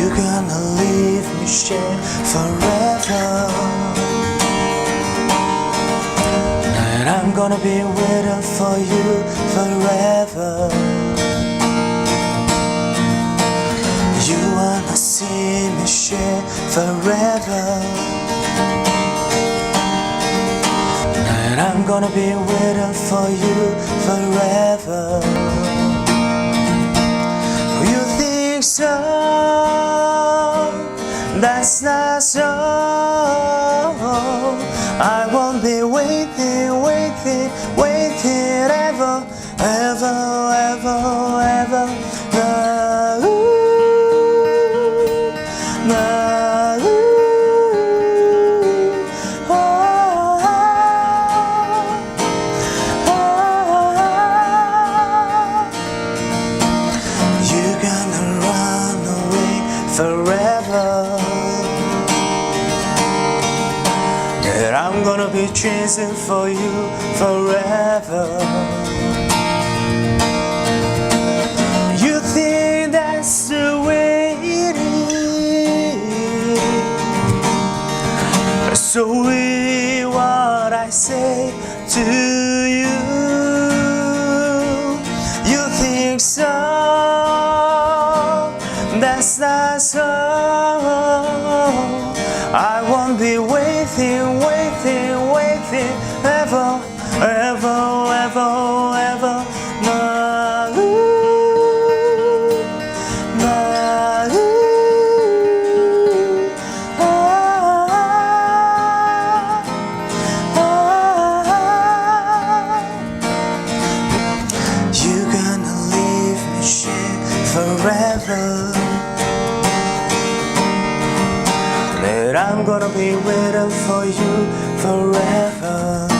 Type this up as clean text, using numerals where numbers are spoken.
You're gonna leave me share forever, and I'm gonna be waiting for you forever. You wanna see me share forever, and I'm gonna be waiting for you forever. You think so? That's not so. I won't be waiting, waiting, waiting ever, ever, ever, ever. You're gonna run away forever, and I'm gonna be chasing for you forever. You think that's the way it is, so hear what I say to you. You think so? That's not so. I won't be waiting, waiting, waiting ever, ever, ever, ever. You're gonna leave me share forever, and I'm gonna be waiting for you forever.